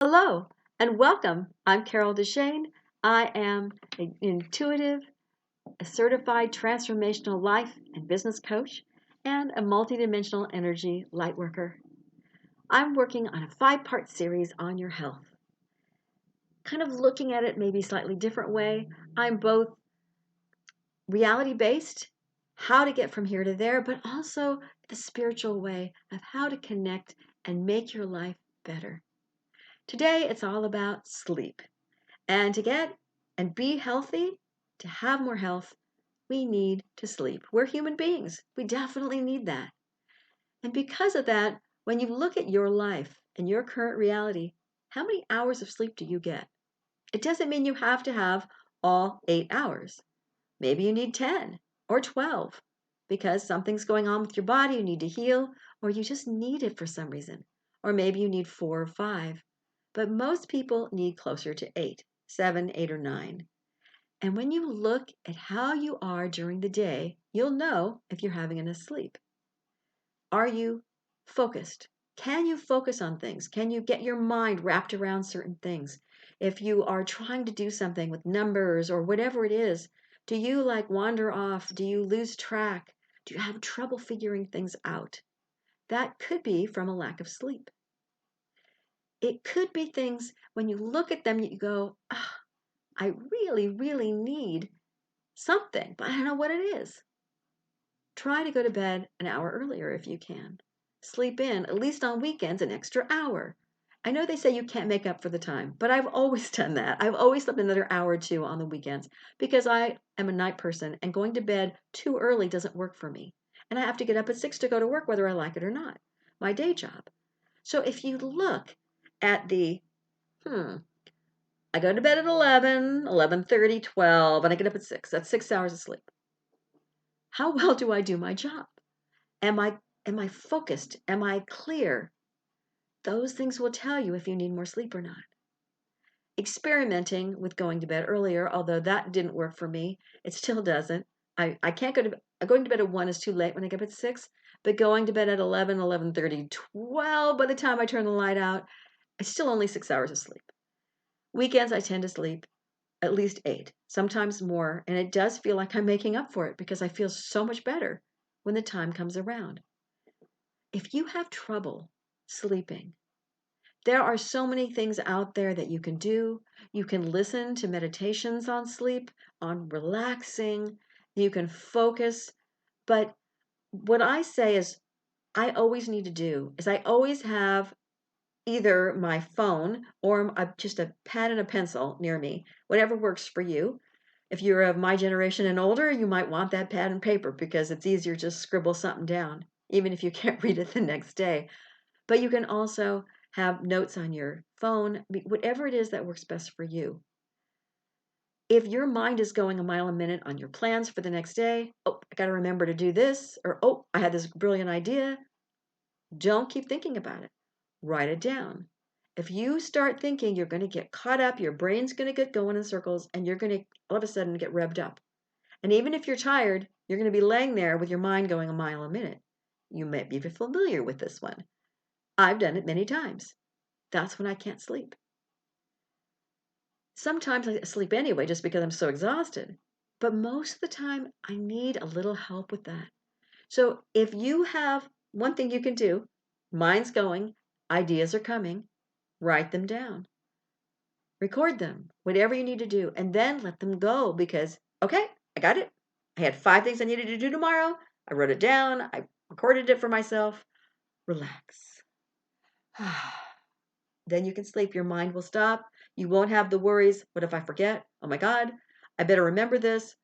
Hello and welcome. I'm Carol DeChaine. I am an intuitive, a certified transformational life and business coach, and a multidimensional energy light worker. I'm working on a 5-part series on your health. Kind of looking at it maybe slightly different way. I'm both reality based, how to get from here to there, but also the spiritual way of how to connect and make your life better. Today, it's all about sleep. And to get and be healthy, to have more health, we need to sleep. We're human beings. We definitely need that. And because of that, when you look at your life and your current reality, how many hours of sleep do you get? It doesn't mean you have to have all 8 hours. Maybe you need 10 or 12 because something's going on with your body, you need to heal, or you just need it for some reason. Or maybe you need 4 or 5. But most people need closer to 8, 7, 8, or 9. And when you look at how you are during the day, you'll know if you're having enough sleep. Are you focused? Can you focus on things? Can you get your mind wrapped around certain things? If you are trying to do something with numbers or whatever it is, do you like wander off? Do you lose track? Do you have trouble figuring things out? That could be from a lack of sleep. It could be things when you look at them, you go, I really, really need something, but I don't know what it is. Try to go to bed an hour earlier if you can. Sleep in, at least on weekends, an extra hour. I know they say you can't make up for the time, but I've always done that. I've always slept another hour or two on the weekends because I am a night person and going to bed too early doesn't work for me. And I have to get up at 6 to go to work whether I like it or not, my day job. So if you look at I go to bed at 11, 11:30, 12, and I get up at 6. That's 6 hours of sleep. How well do I do my job? Am I focused? Am I clear? Those things will tell you if you need more sleep or not. Experimenting with going to bed earlier, although that didn't work for me, it still doesn't. I can't going to bed at 1 is too late when I get up at 6, but going to bed at 11, 11:30, 12 by the time I turn the light out, it's still only 6 hours of sleep. Weekends I tend to sleep at least 8, sometimes more, and it does feel like I'm making up for it because I feel so much better when the time comes around. If you have trouble sleeping, there are so many things out there that you can do. You can listen to meditations on sleep, on relaxing. You can focus. But what I say is, I always need to do is I always have either my phone or just a pad and a pencil near me, whatever works for you. If you're of my generation and older, you might want that pad and paper because it's easier to scribble something down, even if you can't read it the next day. But you can also have notes on your phone, whatever it is that works best for you. If your mind is going a mile a minute on your plans for the next day, oh, I got to remember to do this, or oh, I had this brilliant idea, don't keep thinking about it. Write it down. If you start thinking, you're going to get caught up, your brain's going to get going in circles, and you're going to all of a sudden get revved up. And even if you're tired, you're going to be laying there with your mind going a mile a minute. You may be familiar with this one. I've done it many times. That's when I can't sleep. Sometimes I sleep anyway just because I'm so exhausted. But most of the time, I need a little help with that. So if you have one thing you can do, mind's going, ideas are coming, write them down, record them, whatever you need to do, and then let them go because, okay, I got it. I had 5 things I needed to do tomorrow. I wrote it down. I recorded it for myself. Relax. Then you can sleep. Your mind will stop. You won't have the worries. What if I forget? Oh my God, I better remember this.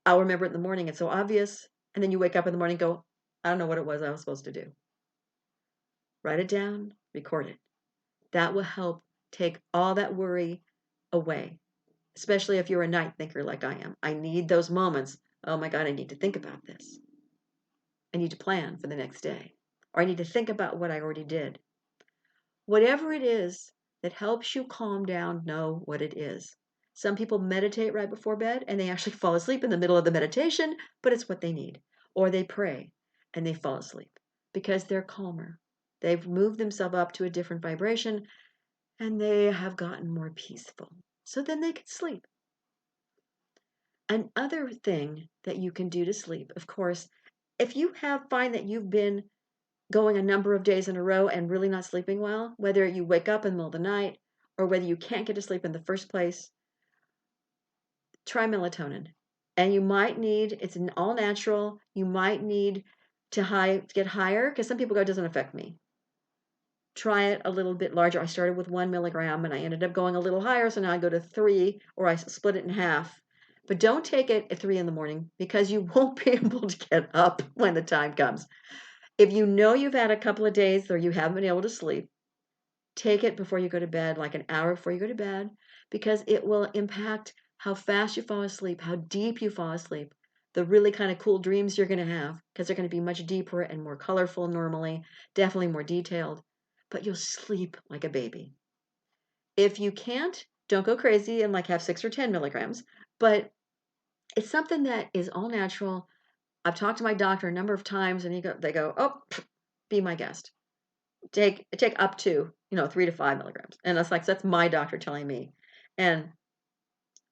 I'll remember it in the morning. It's so obvious. And then you wake up in the morning and go, I don't know what it was I was supposed to do. Write it down, record it. That will help take all that worry away, especially if you're a night thinker like I am. I need those moments. Oh my God, I need to think about this. I need to plan for the next day. Or I need to think about what I already did. Whatever it is that helps you calm down, know what it is. Some people meditate right before bed and they actually fall asleep in the middle of the meditation, but it's what they need. Or they pray and they fall asleep because they're calmer. They've moved themselves up to a different vibration and they have gotten more peaceful. So then they can sleep. Another thing that you can do to sleep, of course, if you find that you've been going a number of days in a row and really not sleeping well, whether you wake up in the middle of the night or whether you can't get to sleep in the first place, try melatonin. And you might need, it's an all natural, you might need to get higher, because some people go, it doesn't affect me. Try it a little bit larger. I started with 1 milligram and I ended up going a little higher, so now I go to 3, or I split it in half. But don't take it at 3 in the morning, because you won't be able to get up when the time comes. If you know you've had a couple of days or you haven't been able to sleep, take it before you go to bed, like an hour before you go to bed, because it will impact how fast you fall asleep, how deep you fall asleep, the really kind of cool dreams you're going to have, because they're going to be much deeper and more colorful normally, definitely more detailed, but you'll sleep like a baby. If you can't, don't go crazy and like have 6 or 10 milligrams, but it's something that is all natural. I've talked to my doctor a number of times and they go, oh, be my guest. Take up to, 3 to 5 milligrams. And that's my doctor telling me. And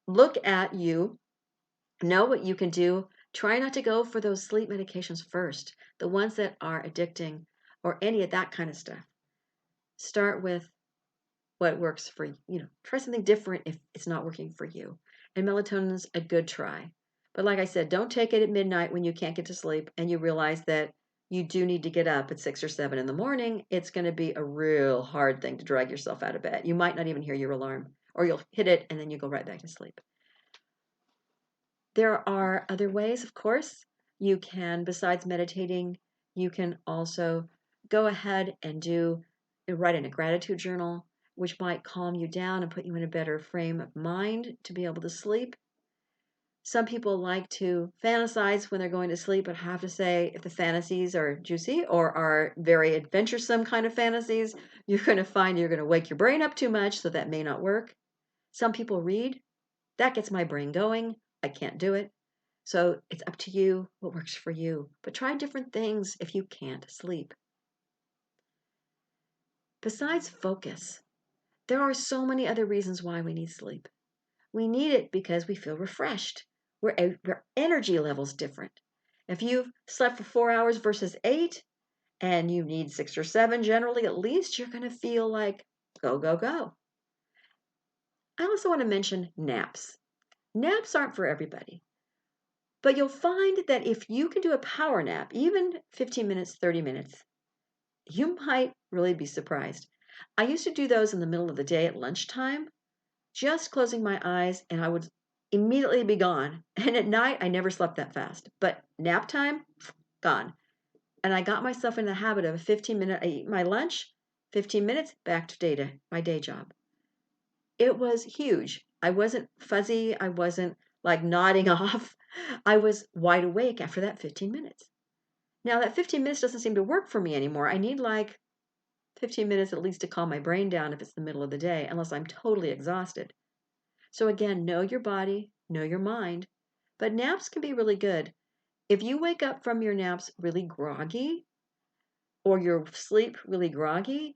look at you, know what you can do. Try not to go for those sleep medications first, the ones that are addicting or any of that kind of stuff. Start with what works for you. Try something different if it's not working for you. And melatonin's a good try. But like I said, don't take it at midnight when you can't get to sleep and you realize that you do need to get up at 6 or 7 in the morning. It's going to be a real hard thing to drag yourself out of bed. You might not even hear your alarm, or you'll hit it and then you go right back to sleep. There are other ways, of course. You can, besides meditating, you can also go ahead and write in a gratitude journal, which might calm you down and put you in a better frame of mind to be able to sleep. Some people like to fantasize when they're going to sleep, but I have to say, if the fantasies are juicy or are very adventuresome kind of fantasies, you're going to find you're going to wake your brain up too much, so that may not work. Some people read. That gets my brain going. I can't do it. So it's up to you what works for you. But try different things if you can't sleep. Besides focus, there are so many other reasons why we need sleep. We need it because we feel refreshed. Our energy level's different. If you've slept for 4 hours versus 8, and you need 6 or 7 generally at least, you're going to feel like go, go, go. I also want to mention naps. Naps aren't for everybody. But you'll find that if you can do a power nap, even 15 minutes, 30 minutes, you might really be surprised. I used to do those in the middle of the day at lunchtime, just closing my eyes, and I would immediately be gone. And at night, I never slept that fast. But nap time, gone. And I got myself in the habit of 15-minute, I eat my lunch, 15 minutes, back to my day job. It was huge. I wasn't fuzzy. I wasn't like nodding off. I was wide awake after that 15 minutes. Now, that 15 minutes doesn't seem to work for me anymore. I need like 15 minutes at least to calm my brain down if it's the middle of the day, unless I'm totally exhausted. So again, know your body, know your mind, but naps can be really good. If you wake up from your naps really groggy, or your sleep really groggy,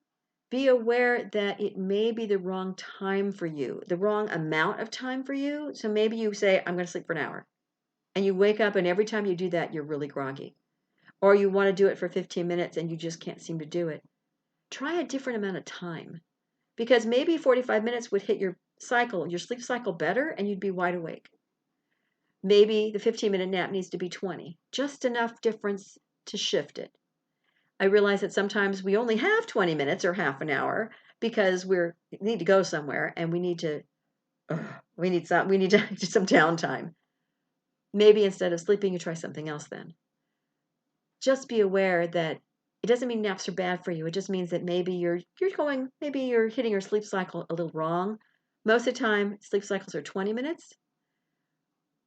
be aware that it may be the wrong time for you, the wrong amount of time for you. So maybe you say, I'm going to sleep for an hour. And you wake up, and every time you do that, you're really groggy. Or you want to do it for 15 minutes and you just can't seem to do it. Try a different amount of time, because maybe 45 minutes would hit your sleep cycle better, and you'd be wide awake. Maybe the 15-minute nap needs to be 20, just enough difference to shift it. I realize that sometimes we only have 20 minutes or half an hour because we need to go somewhere and we need to do some downtime. Maybe instead of sleeping, you try something else then. Just be aware that it doesn't mean naps are bad for you. It just means that maybe you're hitting your sleep cycle a little wrong. Most of the time, sleep cycles are 20 minutes,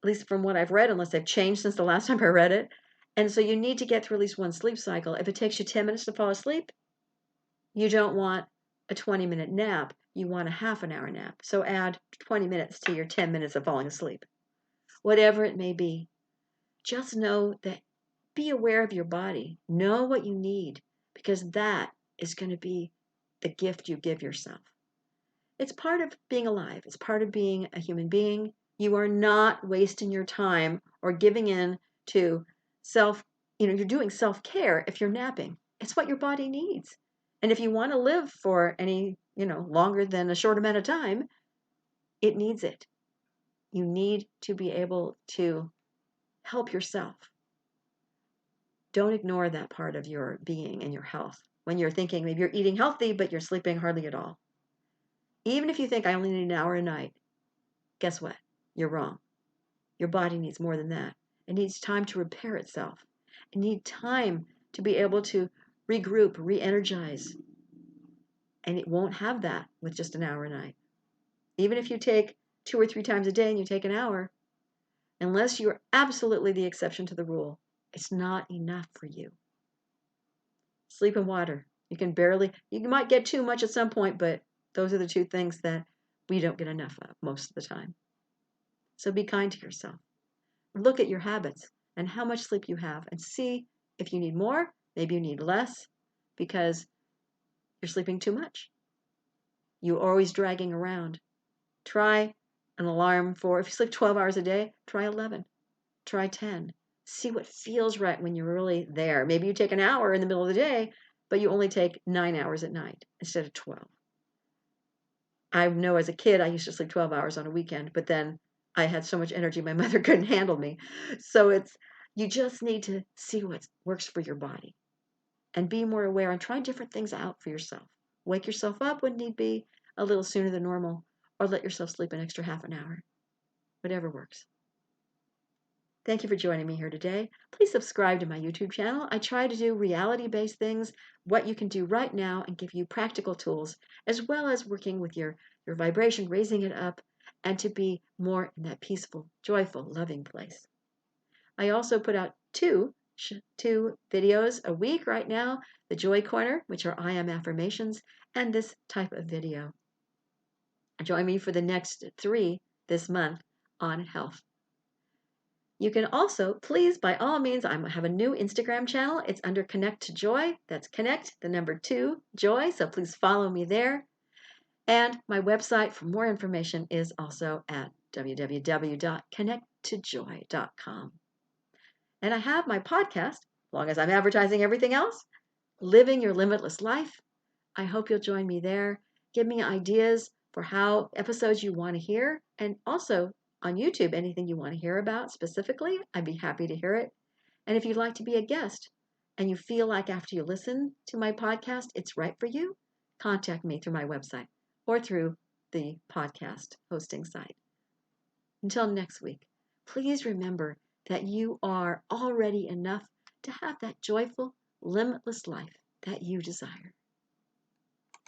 at least from what I've read, unless they've changed since the last time I read it. And so you need to get through at least one sleep cycle. If it takes you 10 minutes to fall asleep, you don't want a 20-minute nap. You want a half an hour nap. So add 20 minutes to your 10 minutes of falling asleep. Whatever it may be, just know that be aware of your body. Know what you need, because that is going to be the gift you give yourself. It's part of being alive. It's part of being a human being. You are not wasting your time or giving in to self, you're doing self-care if you're napping. It's what your body needs. And if you want to live for any, longer than a short amount of time, it needs it. You need to be able to help yourself. Don't ignore that part of your being and your health when you're thinking maybe you're eating healthy, but you're sleeping hardly at all. Even if you think I only need an hour a night, guess what? You're wrong. Your body needs more than that. It needs time to repair itself. It needs time to be able to regroup, re-energize. And it won't have that with just an hour a night. Even if you take 2 or 3 times a day and you take an hour, unless you're absolutely the exception to the rule, it's not enough for you. Sleep and water. You might get too much at some point, but those are the 2 things that we don't get enough of most of the time. So be kind to yourself. Look at your habits and how much sleep you have and see if you need more, maybe you need less because you're sleeping too much. You're always dragging around. Try an alarm if you sleep 12 hours a day, try 11, try 10. See what feels right when you're really there. Maybe you take an hour in the middle of the day, but you only take 9 hours at night instead of 12. I know as a kid, I used to sleep 12 hours on a weekend, but then I had so much energy, my mother couldn't handle me. So you just need to see what works for your body and be more aware and try different things out for yourself. Wake yourself up when need be a little sooner than normal, or let yourself sleep an extra half an hour. Whatever works. Thank you for joining me here today. Please subscribe to my YouTube channel. I try to do reality-based things, what you can do right now, and give you practical tools, as well as working with your vibration, raising it up, and to be more in that peaceful, joyful, loving place. I also put out two videos a week right now, the Joy Corner, which are I Am affirmations, and this type of video. Join me for the next 3 this month on health. You can also, please, by all means, I have a new Instagram channel. It's under Connect to Joy. That's Connect, the number 2, Joy. So please follow me there. And my website for more information is also at www.connecttojoy.com. And I have my podcast, as long as I'm advertising everything else, Living Your Limitless Life. I hope you'll join me there. Give me ideas for how episodes you want to hear, and also on YouTube, anything you want to hear about specifically, I'd be happy to hear it. And if you'd like to be a guest and you feel like after you listen to my podcast, it's right for you, contact me through my website or through the podcast hosting site. Until next week, please remember that you are already enough to have that joyful, limitless life that you desire.